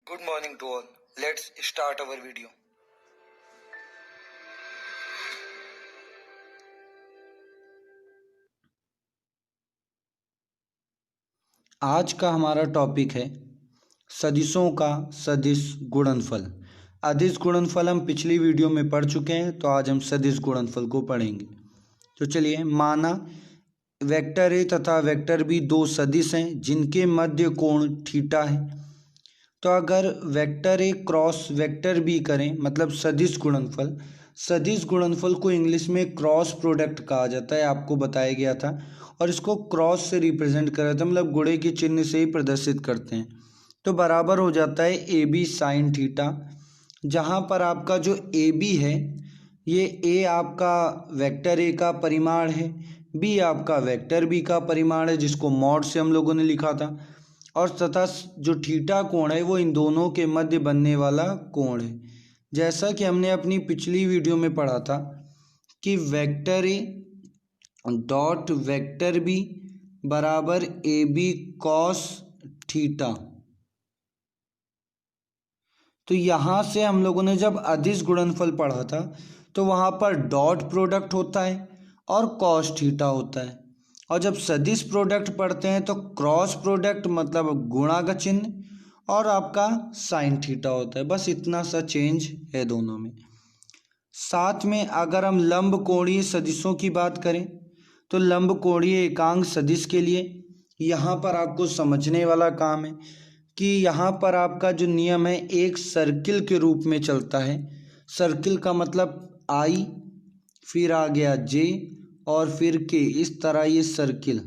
Good morning to all. Let's start our video. आज का हमारा टॉपिक है सदिशों का सदिश गुणनफल। अदिश गुणनफल हम पिछली वीडियो में पढ़ चुके हैं, तो आज हम सदिश गुणनफल को पढ़ेंगे। तो चलिए, माना वेक्टर ए तथा वेक्टर बी दो सदिश हैं जिनके मध्य कोण थीटा है। तो अगर vector A cross vector B करें, मतलब सदिश गुणनफल को इंग्लिश में क्रॉस प्रोडक्ट कहा जाता है, आपको बताया गया था। और इसको क्रॉस से रिप्रेजेंट करा जाता है, मतलब गुणे के चिन्ह से ही प्रदर्शित करते हैं। तो बराबर हो जाता है ए बी साइन थीटा, जहाँ पर आपका जो ए बी है, ये ए आपका वेक्टर ए का परिमाण है, बी आपका वेक्टर बी का परिमाण है जिसको मॉड से हम लोगों ने लिखा था, और तथा जो थीटा कोण है वो इन दोनों के मध्य बनने वाला कोण है। जैसा कि हमने अपनी पिछली वीडियो में पढ़ा था कि vector A dot vector B बराबर ए बी कॉस थीटा। तो यहाँ से हम लोगों ने जब अदिश गुणनफल पढ़ा था तो वहाँ पर डॉट प्रोडक्ट होता है और कॉस थीटा होता है, और जब सदिश प्रोडक्ट पढ़ते हैं तो क्रॉस प्रोडक्ट मतलब गुणा का चिन्ह और आपका साइन थीटा होता है। बस इतना सा चेंज है दोनों में। साथ में अगर हम लंब कोणीय सदिशों की बात करें तो लंब कोणीय एकांक सदिश के लिए यहाँ पर आपको समझने वाला काम है कि यहाँ पर आपका जो नियम है एक सर्किल के रूप में चलता है। सर्किल का मतलब आई, फिर आ गया जे और फिर के, इस तरह ये सर्किल।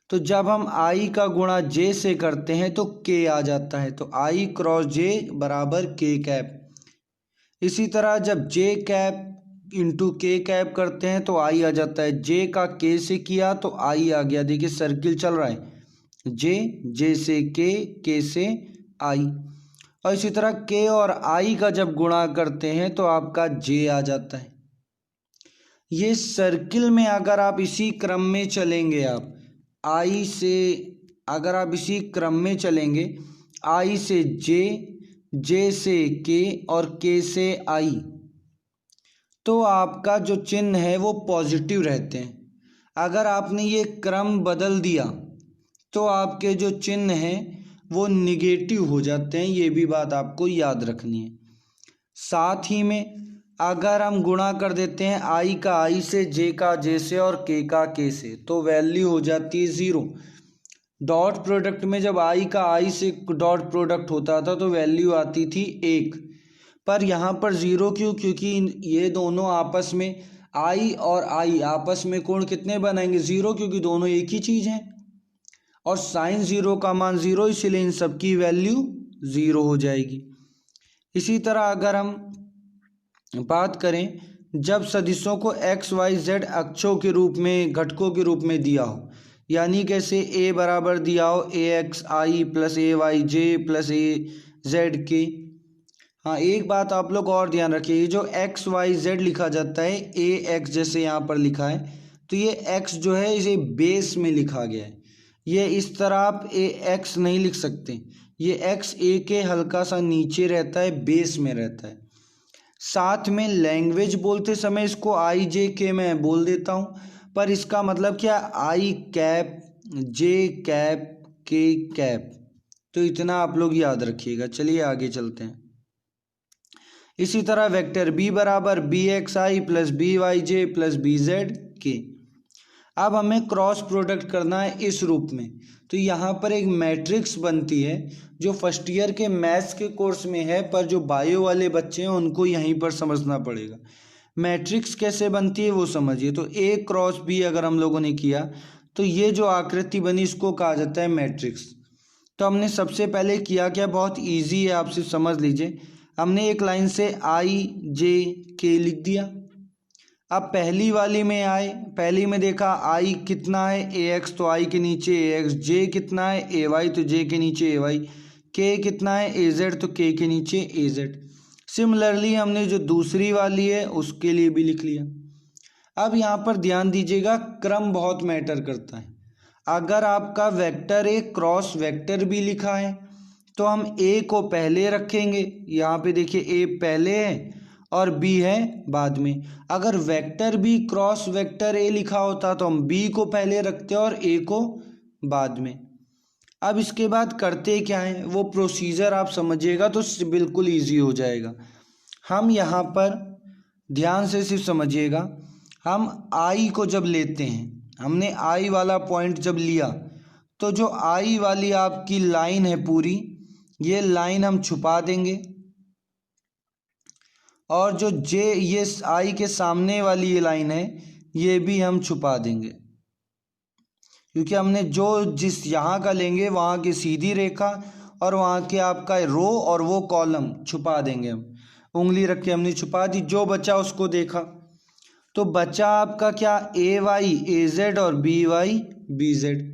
तो जब हम आई का गुणा जे से करते हैं तो के आ जाता है, तो आई क्रॉस जे बराबर के कैप। इसी तरह जब जे कैप इंटू के कैप करते हैं तो आई आ जाता है, जे का के से किया तो आई आ गया। देखिए सर्किल चल रहा है, जे से के से आई, और इसी तरह के और आई का जब गुणा करते हैं तो आपका जे आ जाता है। ये सर्किल में अगर आप इसी क्रम में चलेंगे, आप आई से अगर आप इसी क्रम में चलेंगे, आई से जे से के और के से आई, तो आपका जो चिन्ह है वो पॉजिटिव रहते हैं। अगर आपने ये क्रम बदल दिया तो आपके जो चिन्ह हैं वो निगेटिव हो जाते हैं, ये भी बात आपको याद रखनी है। साथ ही में अगर हम गुणा कर देते हैं आई का आई से, जे का जे से और के का के से, तो वैल्यू हो जाती है 0। डॉट प्रोडक्ट में जब आई का आई से डॉट प्रोडक्ट होता था तो वैल्यू आती थी 1, पर यहाँ पर 0 क्यों? क्योंकि ये दोनों आपस में आई और आई आपस में कोण कितने बनाएंगे? 0, क्योंकि दोनों एक ही चीज़ हैं, और साइन 0 का मान 0, इसलिए इन सब की वैल्यू 0 हो जाएगी। इसी तरह अगर हम बात करें जब सदिशों को एक्स वाई जेड अक्षों के रूप में, घटकों के रूप में दिया हो, यानी कैसे ए बराबर दिया हो ए एक्स आई प्लस ए वाई जे प्लस ए जेड के। हाँ, एक बात आप लोग और ध्यान रखिए, ये जो एक्स वाई जेड लिखा जाता है ए एक्स जैसे यहाँ पर लिखा है, तो ये एक्स जो है इसे बेस में लिखा गया है। ये इस तरह आप ए एक्स नहीं लिख सकते, ये एक्स ए के हल्का सा नीचे रहता है, बेस में रहता है। साथ में लैंग्वेज बोलते समय इसको आई जे के मैं बोल देता हूँ, पर इसका मतलब क्या? आई कैप जे कैप के कैप। तो इतना आप लोग याद रखिएगा। चलिए आगे चलते हैं। इसी तरह वेक्टर बी बराबर बी एक्स आई प्लस बी वाई जे प्लस बी जेड के। अब हमें क्रॉस प्रोडक्ट करना है इस रूप में, तो यहाँ पर एक मैट्रिक्स बनती है जो फर्स्ट ईयर के मैथ्स के कोर्स में है, पर जो बायो वाले बच्चे हैं उनको यहीं पर समझना पड़ेगा। मैट्रिक्स कैसे बनती है वो समझिए। तो ए क्रॉस बी अगर हम लोगों ने किया तो ये जो आकृति बनी इसको कहा जाता है मैट्रिक्स। तो हमने सबसे पहले किया क्या? बहुत ईजी है, आप सिर्फ समझ लीजिए। हमने एक लाइन से आई जे के लिख दिया। अब पहली वाली में आए, पहली में देखा आई कितना है ए एक्स, तो आई के नीचे ए एक्स, जे कितना है ए वाई, तो जे के नीचे ए वाई, के कितना है ए जेड, तो के के नीचे ए जेड। सिमिलरली हमने जो दूसरी वाली है उसके लिए भी लिख लिया। अब यहाँ पर ध्यान दीजिएगा, क्रम बहुत मैटर करता है। अगर आपका वेक्टर ए क्रॉस वेक्टर भी लिखा है तो हम ए को पहले रखेंगे, यहाँ पे देखिए ए पहले है और बी है बाद में। अगर vector B cross vector A लिखा होता तो हम बी को पहले रखते और ए को बाद में। अब इसके बाद करते क्या है वो प्रोसीजर आप समझिएगा तो बिल्कुल ईजी हो जाएगा। हम यहाँ पर ध्यान से सिर्फ समझिएगा, हम आई को जब लेते हैं, हमने आई वाला पॉइंट जब लिया तो जो आई वाली आपकी लाइन है पूरी, ये लाइन हम छुपा देंगे और जो जे ये आई के सामने वाली ये लाइन है ये भी हम छुपा देंगे, क्योंकि हमने जो जिस यहाँ का लेंगे वहाँ की सीधी रेखा और वहाँ के आपका रो और वो कॉलम छुपा देंगे। हम उंगली रख के हमने छुपा दी, जो बचा उसको देखा तो बचा आपका क्या, ए वाई ए जेड और बी वाई बी जेड।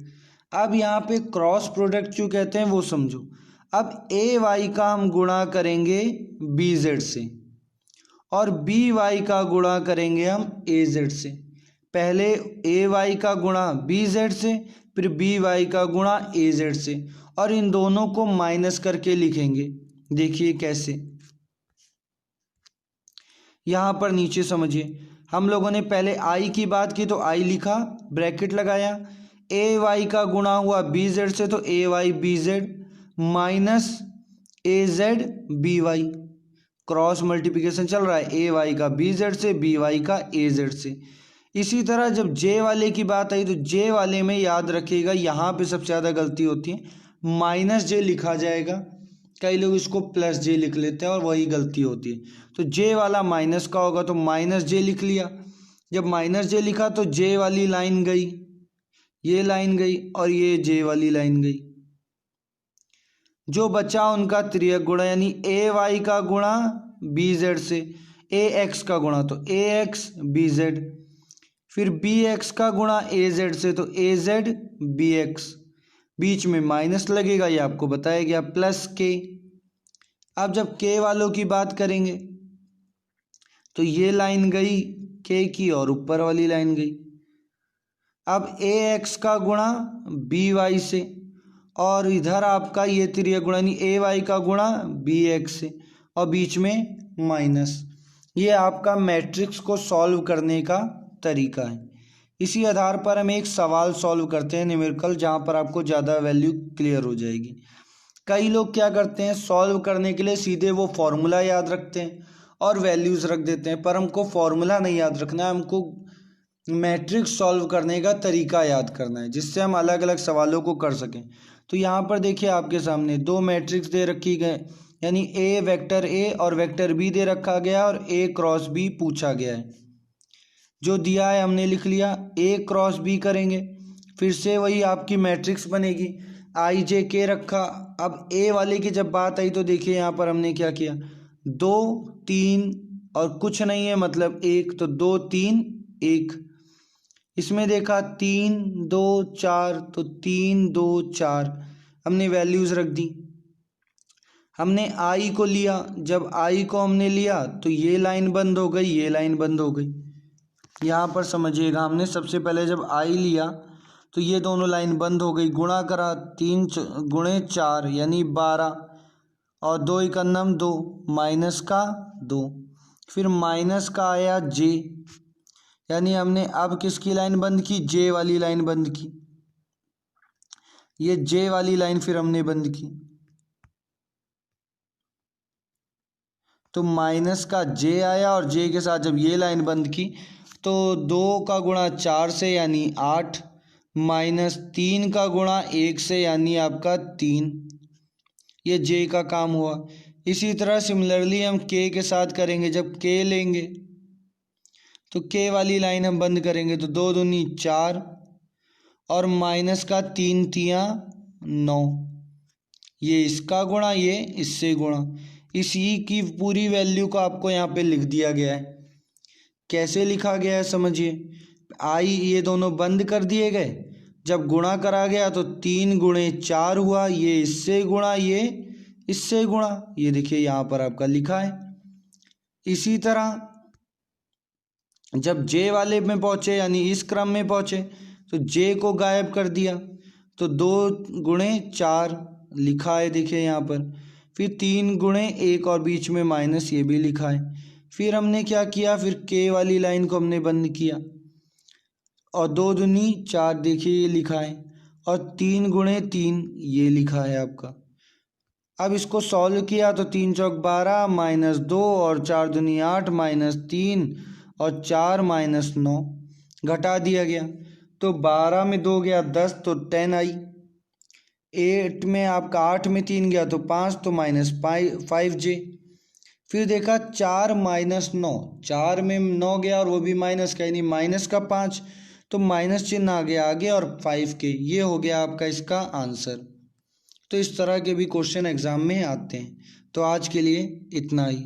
अब यहाँ पे क्रॉस प्रोडक्ट क्यों कहते हैं वो समझो। अब ए वाई का हम गुणा करेंगे बी जेड से और बी वाई का गुणा करेंगे हम ए जेड से। पहले ए वाई का गुणा बी जेड से, फिर बी वाई का गुणा ए जेड से, और इन दोनों को माइनस करके लिखेंगे। देखिए कैसे, यहाँ पर नीचे समझिए, हम लोगों ने पहले आई की बात की तो आई लिखा, ब्रैकेट लगाया, ए वाई का गुणा हुआ बी जेड से तो A Y B Z minus A Z B Y, cross multiplication चल रहा है, ए वाई का बी जेड से बी वाई का ए जेड से। इसी तरह जब जे वाले की बात आई तो जे वाले में याद रखिएगा यहाँ पे सबसे ज़्यादा गलती होती है, माइनस जे लिखा जाएगा, कई लोग इसको प्लस जे लिख लेते हैं और वही गलती होती है। तो जे वाला माइनस का होगा तो माइनस जे लिख लिया, जब माइनस जे लिखा तो जे वाली लाइन गई, ये लाइन गई और ये जे वाली लाइन गई। जो बचा उनका त्रियक गुणा, यानी ए वाई का गुणा बी जेड से, ए एक्स का गुणा तो ए एक्स बी जेड, फिर बी एक्स का गुणा ए जेड से तो ए जेड बी एक्स, बीच में माइनस लगेगा ये आपको बताया गया, प्लस के। अब जब के वालों की बात करेंगे तो ये लाइन गई के की और ऊपर वाली लाइन गई। अब ए एक्स का गुणा बी वाई से और इधर आपका ये त्रियक गुणा यानी ए वाई का गुणा बी एक्स से और बीच में माइनस। ये आपका मैट्रिक्स को सॉल्व करने का तरीका है। इसी आधार पर हम एक सवाल सॉल्व करते हैं न्यूमेरिकल, जहाँ पर आपको ज़्यादा वैल्यू क्लियर हो जाएगी। कई लोग क्या करते हैं, सॉल्व करने के लिए सीधे वो फॉर्मूला याद रखते हैं और वैल्यूज़ रख देते हैं, पर हमको फॉर्मूला नहीं याद रखना है, हमको मैट्रिक्स सॉल्व करने का तरीका याद करना है, जिससे हम अलग अलग सवालों को कर सकें। तो यहाँ पर देखिए आपके सामने दो मैट्रिक्स दे रखी गए, यानी ए वेक्टर ए और वेक्टर बी दे रखा गया और ए क्रॉस बी पूछा गया है। जो दिया है हमने लिख लिया, ए क्रॉस बी करेंगे, फिर से वही आपकी मैट्रिक्स बनेगी, आई जे के रखा। अब ए वाले की जब बात आई तो देखिए यहाँ पर हमने क्या किया, 2 3 और कुछ नहीं है मतलब 1, तो 2 3 1। इसमें देखा 3 2 4 तो 3 2 4 हमने वैल्यूज़ रख दी। हमने आई को लिया, जब आई को हमने लिया तो ये लाइन बंद हो गई, ये लाइन बंद हो गई। यहाँ पर समझिएगा, हमने सबसे पहले जब आई लिया तो ये दोनों लाइन बंद हो गई, गुणा करा 3 गुणे 4 यानी 12 और 2 एकन्नम 2 माइनस का 2, फिर माइनस का आया जे, यानी हमने अब किसकी लाइन बंद की, जे वाली लाइन बंद की। ये जे वाली लाइन फिर हमने बंद की तो माइनस का जे आया और जे के साथ जब ये लाइन बंद की तो 2 का गुणा 4 से यानी 8 माइनस 3 का गुणा 1 से यानी आपका 3, ये जे का काम हुआ। इसी तरह सिमिलरली हम के के साथ करेंगे, जब के लेंगे तो के वाली लाइन हम बंद करेंगे तो 2 दूनी 4 और माइनस का 3 तियाँ 9, ये इसका गुणा ये इससे गुणा, इसी की पूरी वैल्यू को आपको यहाँ पे लिख दिया गया है। कैसे लिखा गया है समझिए, आई ये दोनों बंद कर दिए गए, जब गुणा करा गया तो 3 गुणे 4 हुआ, ये इससे गुणा ये इससे गुणा, ये देखिए यहाँ पर आपका लिखा है। इसी तरह जब जे वाले में पहुँचे यानी इस क्रम में पहुँचे तो जे को गायब कर दिया तो 2 गुणे 4 लिखा है, देखिए यहाँ पर। फिर 3 गुणे 1 और बीच में माइनस, ये भी लिखा है। फिर हमने क्या किया, फिर के वाली लाइन को हमने बंद किया और 2 दूनी 4, देखिए ये लिखा है। और 3 गुणे 3 ये लिखा है आपका। अब इसको सॉल्व किया तो 3 चौक 12 माइनस 2 और 4 दूनी 8 माइनस 3 और 4 माइनस 9 घटा दिया गया। तो 12 में 2 गया 10 तो 10 आई। 8 में आपका 8 में 3 गया तो 5 तो माइनस 5j। फिर देखा 4 माइनस 9, 4 में 9 गया और वो भी माइनस का, यानी माइनस का 5, तो माइनस चिन्ह आ गया आगे और 5 के। ये हो गया आपका इसका आंसर। तो इस तरह के भी क्वेश्चन एग्जाम में आते हैं। तो आज के लिए इतना ही।